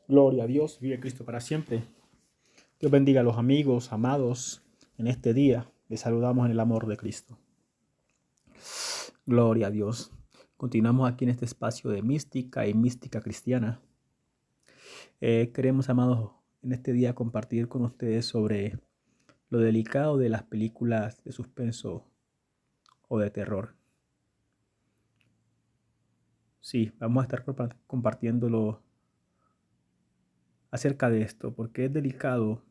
Gloria a Dios, vive Cristo para siempre. Dios bendiga a los amigos, amados, en este día. Les saludamos en el amor de Cristo. Gloria a Dios. Continuamos aquí en este espacio de mística y mística cristiana. Queremos, amados, en este día compartir con ustedes sobre lo delicado de las películas de suspenso o de terror. Sí, vamos a estar compartiéndolo acerca de esto, porque es delicado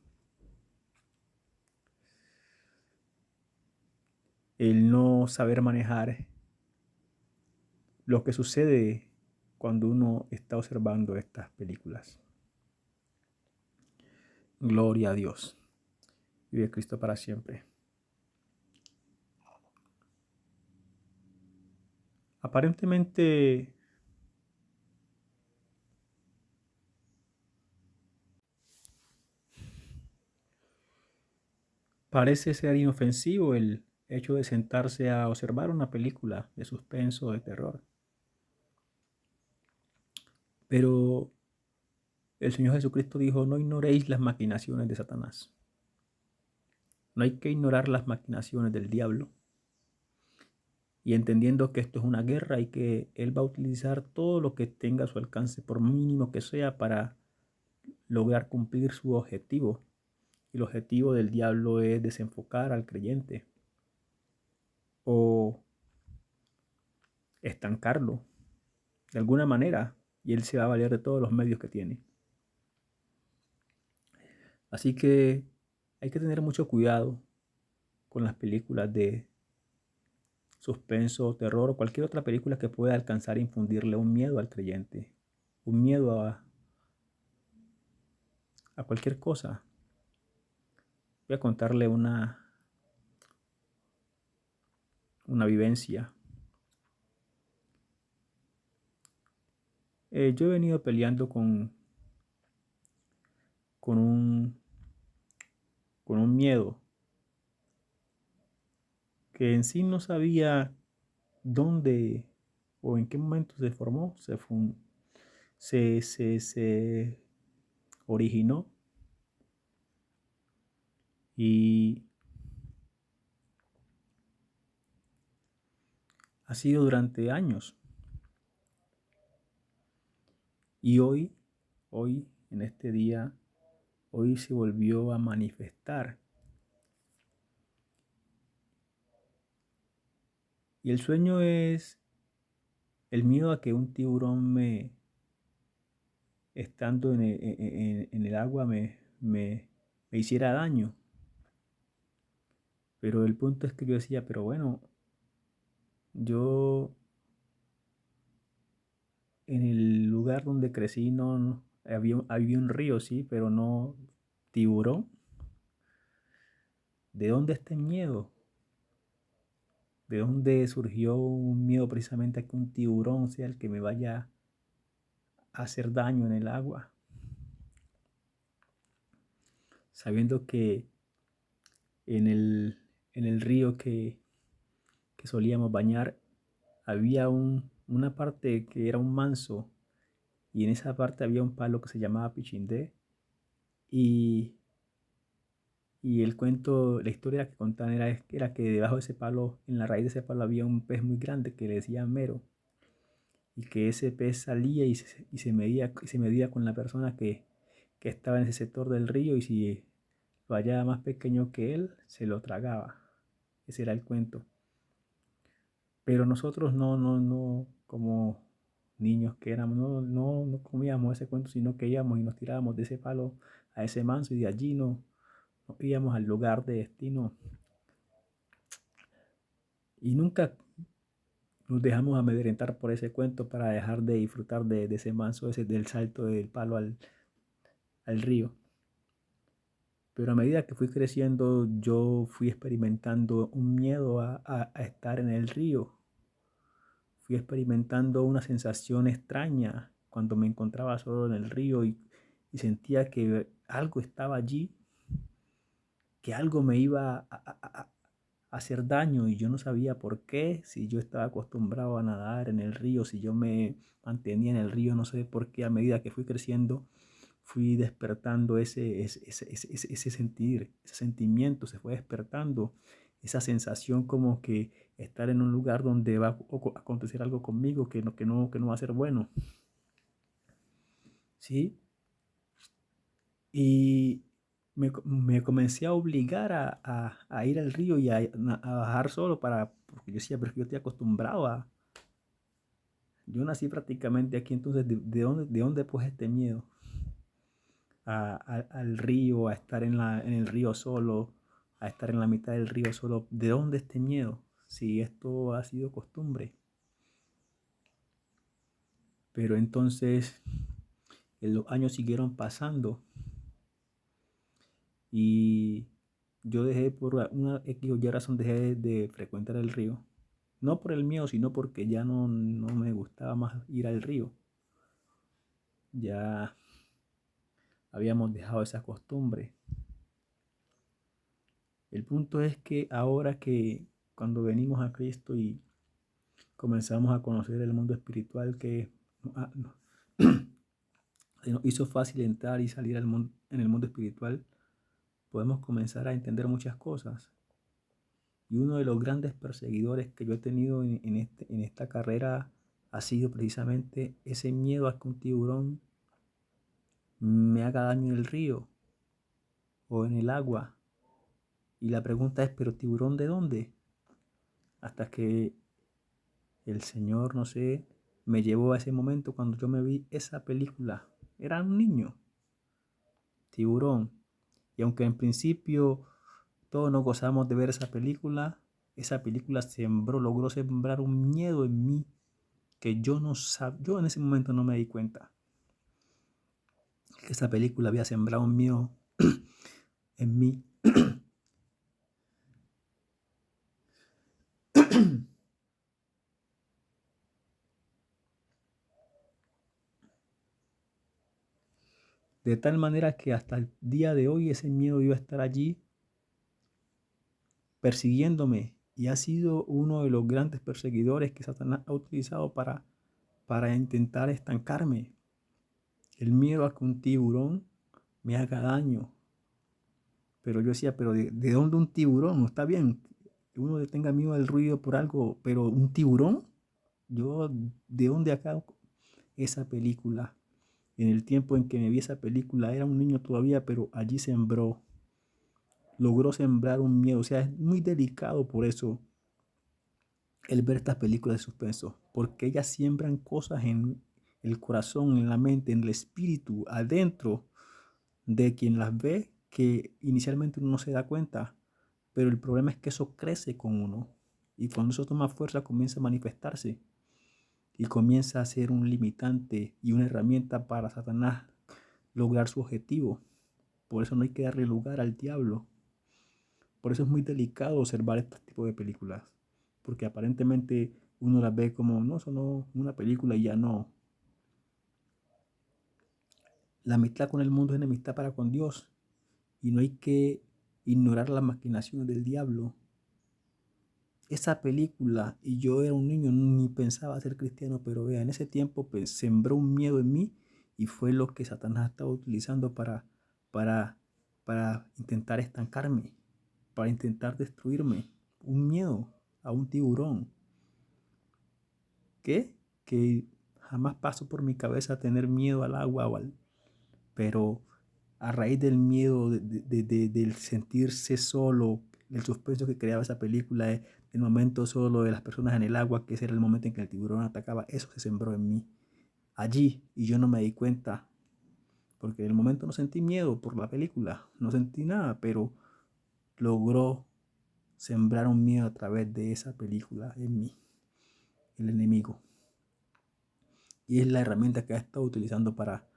el no saber manejar lo que sucede cuando uno está observando estas películas. Gloria a Dios. Vive Cristo para siempre. Aparentemente parece ser inofensivo el hecho de sentarse a observar una película de suspenso o de terror. Pero el Señor Jesucristo dijo, no ignoréis las maquinaciones de Satanás. No hay que ignorar las maquinaciones del diablo. Y entendiendo que esto es una guerra y que Él va a utilizar todo lo que tenga a su alcance, por mínimo que sea, para lograr cumplir su objetivo. Y el objetivo del diablo es desenfocar al creyente o estancarlo de alguna manera, y él se va a valer de todos los medios que tiene. Así que hay que tener mucho cuidado con las películas de suspenso, terror o cualquier otra película que pueda alcanzar a infundirle un miedo al creyente, un miedo a cualquier cosa. Voy a contarle una vivencia. Yo he venido peleando con un, con un miedo que en sí no sabía dónde o en qué momento se formó, se originó, y ha sido durante años. Y hoy, en este día, hoy se volvió a manifestar. Y el sueño es el miedo a que un tiburón estando en el agua, me hiciera daño. Pero el punto es que yo decía, pero bueno, yo en el lugar donde crecí no había un río, sí, pero no tiburón. ¿De dónde está el miedo? ¿De dónde surgió un miedo precisamente a que un tiburón sea el que me vaya a hacer daño en el agua? Sabiendo que en el río que solíamos bañar había una parte que era un manso, y en esa parte había un palo que se llamaba Pichindé, y, y el cuento, la historia que contaban era que debajo de ese palo, en la raíz de ese palo había un pez muy grande que le decían Mero, y que ese pez salía y se medía con la persona que estaba en ese sector del río, y si lo hallaba más pequeño que él, se lo tragaba. Ese era el cuento. Pero nosotros no, como niños que éramos, no comíamos ese cuento, sino que íbamos y nos tirábamos de ese palo a ese manso, y de allí nos íbamos al lugar de destino, y nunca nos dejamos amedrentar por ese cuento para dejar de disfrutar de ese manso, del salto del palo al río. Pero a medida que fui creciendo, yo fui experimentando un miedo a estar en el río. Fui experimentando una sensación extraña cuando me encontraba solo en el río, y sentía que algo estaba allí, que algo me iba a hacer daño, y yo no sabía por qué. Si yo estaba acostumbrado a nadar en el río, si yo me mantenía en el río, no sé por qué a medida que fui creciendo fui despertando ese sentir, ese sentimiento, se fue despertando esa sensación como que estar en un lugar donde va a acontecer algo conmigo que no va a ser bueno, ¿sí? Y me comencé a obligar a ir al río y a bajar solo porque yo decía, pero es que yo estoy acostumbrado yo nací prácticamente aquí, entonces, ¿de dónde pues este miedo? Al río, a estar en el río solo, a estar en la mitad del río solo. ¿De dónde este miedo? Si esto ha sido costumbre. Pero entonces los años siguieron pasando y yo dejé por una X o Y razón, dejé de frecuentar el río. No por el miedo, sino porque ya no me gustaba más ir al río. Ya habíamos dejado esa costumbre. El punto es que ahora que cuando venimos a Cristo y comenzamos a conocer el mundo espiritual se nos hizo fácil entrar y salir en el mundo espiritual, podemos comenzar a entender muchas cosas. Y uno de los grandes perseguidores que yo he tenido en esta carrera ha sido precisamente ese miedo a que un tiburón me haga daño en el río o en el agua. Y la pregunta es, ¿pero tiburón de dónde? Hasta que el Señor, no sé, me llevó a ese momento cuando yo me vi esa película. Era un niño, Tiburón. Y aunque en principio todos nos gozamos de ver esa película logró sembrar un miedo en mí que yo en ese momento no me di cuenta que esa película había sembrado un miedo en mí. De tal manera que hasta el día de hoy ese miedo iba a estar allí persiguiéndome y ha sido uno de los grandes perseguidores que Satanás ha utilizado para intentar estancarme. El miedo a que un tiburón me haga daño. Pero yo decía, pero ¿de dónde un tiburón? No está bien que uno le tenga miedo al ruido por algo, pero un tiburón, yo, ¿de dónde acá esa película? En el tiempo en que me vi esa película, era un niño todavía, pero allí logró sembrar un miedo. O sea, es muy delicado por eso el ver estas películas de suspenso, porque ellas siembran cosas en el corazón, en la mente, en el espíritu, adentro de quien las ve, que inicialmente uno no se da cuenta, pero el problema es que eso crece con uno y cuando eso toma fuerza comienza a manifestarse y comienza a ser un limitante y una herramienta para Satanás lograr su objetivo. Por eso no hay que darle lugar al diablo. Por eso es muy delicado observar este tipo de películas, porque aparentemente uno las ve como, no, eso no, una película y ya no. La amistad con el mundo es enemistad para con Dios y no hay que ignorar las maquinaciones del diablo. Esa película, y yo era un niño, ni pensaba ser cristiano, pero vea, en ese tiempo pues, sembró un miedo en mí y fue lo que Satanás estaba utilizando para, para intentar estancarme, para intentar destruirme. Un miedo a un tiburón. ¿Qué? Que jamás pasó por mi cabeza tener miedo al agua pero a raíz del miedo, del sentirse solo, el suspenso que creaba esa película, el momento solo de las personas en el agua, que ese era el momento en que el tiburón atacaba, eso se sembró en mí. Allí, y yo no me di cuenta, porque en el momento no sentí miedo por la película, no sentí nada, pero logró sembrar un miedo a través de esa película en mí, el enemigo. Y es la herramienta que ha estado utilizando para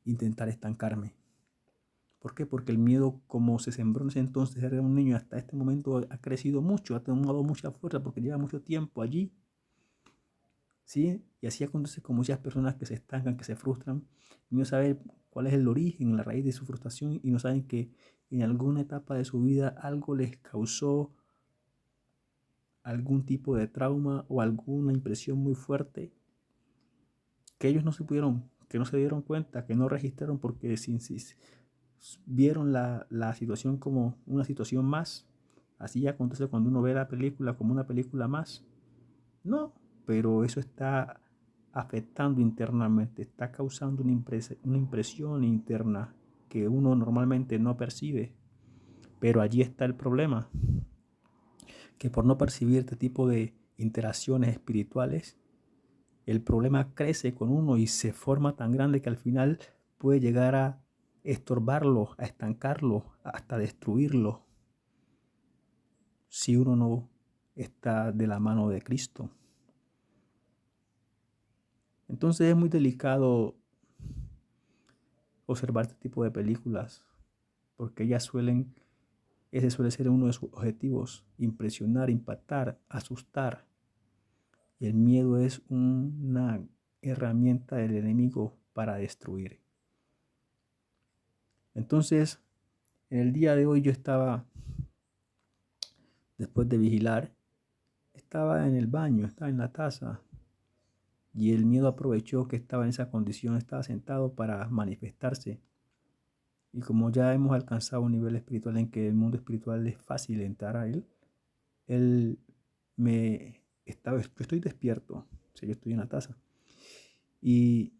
intentar estancarme. ¿Por qué? Porque el miedo, como se sembró en ese entonces, era un niño, hasta este momento ha crecido mucho, ha tomado mucha fuerza porque lleva mucho tiempo allí. ¿Sí? Y así acontece con muchas personas que se estancan, que se frustran, y no saben cuál es el origen, la raíz de su frustración, y no saben que en alguna etapa de su vida algo les causó algún tipo de trauma o alguna impresión muy fuerte que ellos no supieron que no se dieron cuenta, que no registraron porque vieron la situación como una situación más. Así acontece cuando uno ve la película como una película más. No, pero eso está afectando internamente, está causando una impresión interna que uno normalmente no percibe. Pero allí está el problema, que por no percibir este tipo de interacciones espirituales, el problema crece con uno y se forma tan grande que al final puede llegar a estorbarlo, a estancarlo, hasta destruirlo, si uno no está de la mano de Cristo. Entonces es muy delicado observar este tipo de películas, porque ese suele ser uno de sus objetivos: impresionar, impactar, asustar. Y el miedo es una herramienta del enemigo para destruir. Entonces, en el día de hoy yo estaba, después de vigilar, estaba en el baño, estaba en la taza, y el miedo aprovechó que estaba en esa condición, estaba sentado para manifestarse. Y como ya hemos alcanzado un nivel espiritual en que el mundo espiritual es fácil entrar a él yo estoy despierto, o sea, yo estoy en la taza, y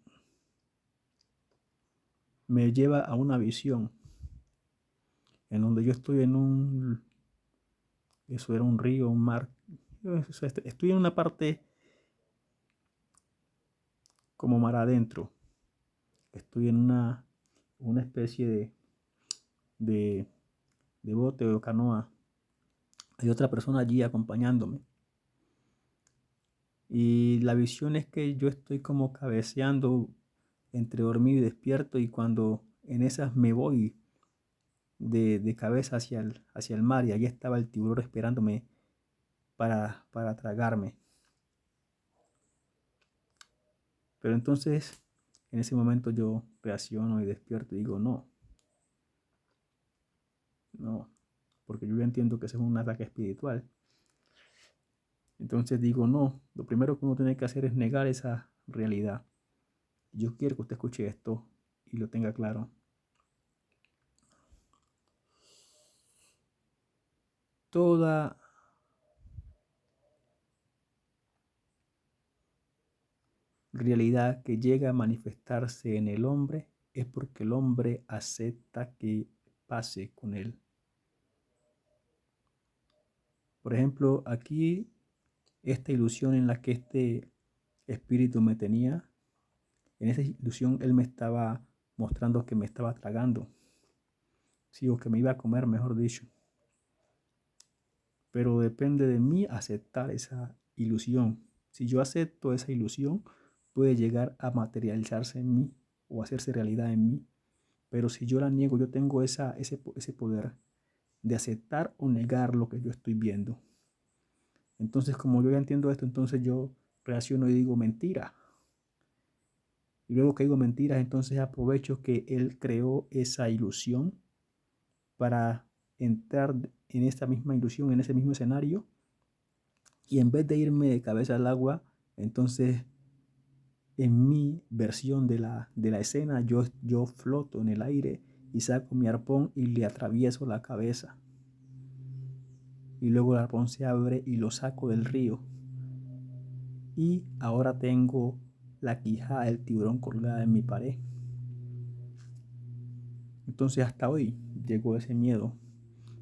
me lleva a una visión en donde yo estoy eso era un río, un mar, estoy en una parte como mar adentro, estoy en una especie de, de bote o canoa, hay otra persona allí acompañándome, y la visión es que yo estoy como cabeceando entre dormido y despierto, y cuando en esas me voy de cabeza hacia el mar, y allí estaba el tiburón esperándome para tragarme. Pero entonces, en ese momento yo reacciono y despierto y digo, no, no, porque yo ya entiendo que ese es un ataque espiritual. Entonces digo, no, lo primero que uno tiene que hacer es negar esa realidad. Yo quiero que usted escuche esto y lo tenga claro. Toda realidad que llega a manifestarse en el hombre es porque el hombre acepta que pase con él. Por ejemplo, aquí esta ilusión en la que este espíritu me tenía, en esa ilusión él me estaba mostrando que me estaba tragando, sí, o que me iba a comer, mejor dicho. Pero depende de mí aceptar esa ilusión. Si yo acepto esa ilusión, puede llegar a materializarse en mí o hacerse realidad en mí. Pero si yo la niego, yo tengo ese poder de aceptar o negar lo que yo estoy viendo. Entonces, como yo ya entiendo esto, entonces yo reacciono y digo mentira. Y luego que digo mentiras, entonces aprovecho que él creó esa ilusión para entrar en esta misma ilusión, en ese mismo escenario. Y en vez de irme de cabeza al agua, entonces en mi versión de la escena, yo floto en el aire y saco mi arpón y le atravieso la cabeza. Y luego el arpón se abre y lo saco del río. Y ahora tengo la quijada del tiburón colgada en mi pared. Entonces hasta hoy llegó ese miedo,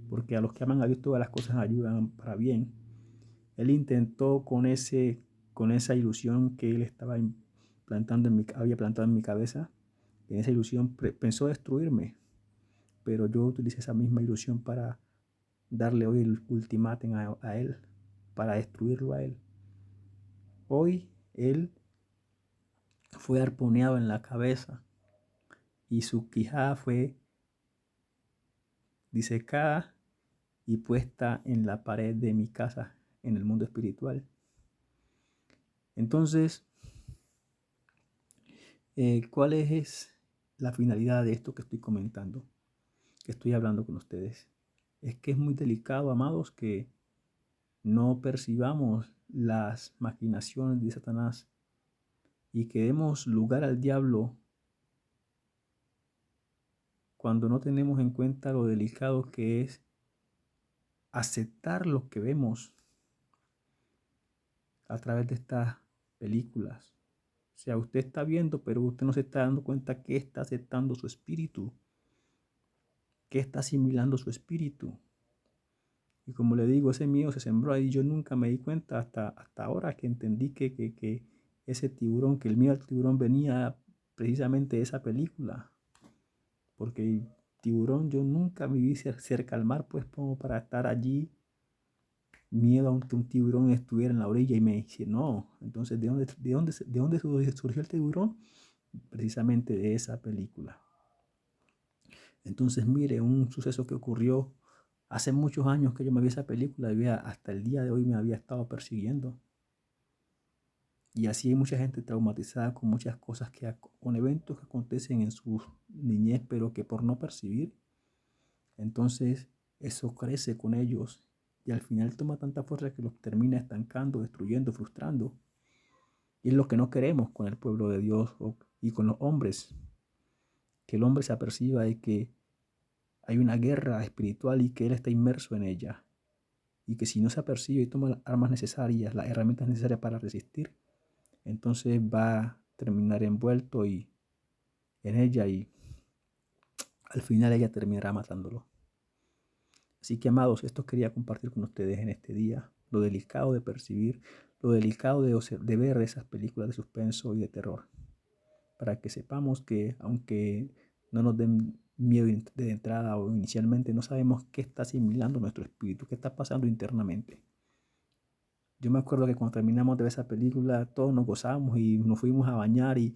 porque a los que aman a Dios todas las cosas ayudan para bien. Él intentó con esa ilusión que él había plantado en mi cabeza, en esa ilusión pensó destruirme, pero yo utilicé esa misma ilusión para darle hoy el ultimátum a él, para destruirlo a él. Hoy él fue arponeado en la cabeza y su quijada fue disecada y puesta en la pared de mi casa en el mundo espiritual. Entonces, ¿cuál es la finalidad de esto que estoy comentando, que estoy hablando con ustedes? Es que es muy delicado, amados, que no percibamos las maquinaciones de Satanás y que demos lugar al diablo cuando no tenemos en cuenta lo delicado que es aceptar lo que vemos a través de estas películas. O sea, usted está viendo, pero usted no se está dando cuenta que está aceptando su espíritu, que está asimilando su espíritu. Y como le digo, ese miedo se sembró ahí. Yo nunca me di cuenta hasta ahora que entendí que ese tiburón, que el miedo al tiburón venía precisamente de esa película. Porque el tiburón, yo nunca me vi cerca al mar, pues como para estar allí, miedo a que un tiburón estuviera en la orilla y me dice, no. Entonces, ¿de dónde surgió el tiburón? Precisamente de esa película. Entonces, mire, un suceso que ocurrió hace muchos años que yo me vi esa película y hasta el día de hoy me había estado persiguiendo. Y así hay mucha gente traumatizada con muchas cosas, con eventos que acontecen en su niñez, pero que por no percibir, entonces eso crece con ellos y al final toma tanta fuerza que los termina estancando, destruyendo, frustrando. Y es lo que no queremos con el pueblo de Dios y con los hombres, que el hombre se aperciba de que hay una guerra espiritual y que él está inmerso en ella. Y que si no se apercibe y toma las armas necesarias, las herramientas necesarias para resistir, entonces va a terminar envuelto en ella y al final ella terminará matándolo. Así que, amados, esto quería compartir con ustedes en este día, lo delicado de percibir, lo delicado de ver esas películas de suspenso y de terror, para que sepamos que aunque no nos den miedo de entrada o inicialmente, no sabemos qué está asimilando nuestro espíritu, qué está pasando internamente. Yo me acuerdo que cuando terminamos de ver esa película, todos nos gozamos y nos fuimos a bañar y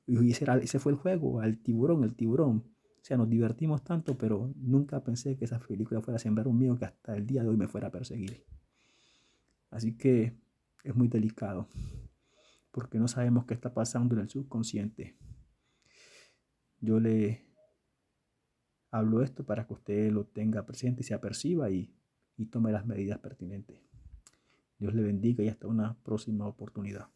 ese fue el juego, el tiburón, el tiburón. O sea, nos divertimos tanto, pero nunca pensé que esa película fuera a sembrar un miedo que hasta el día de hoy me fuera a perseguir. Así que es muy delicado, porque no sabemos qué está pasando en el subconsciente. Yo le hablo esto para que usted lo tenga presente y se aperciba y tome las medidas pertinentes. Dios le bendiga y hasta una próxima oportunidad.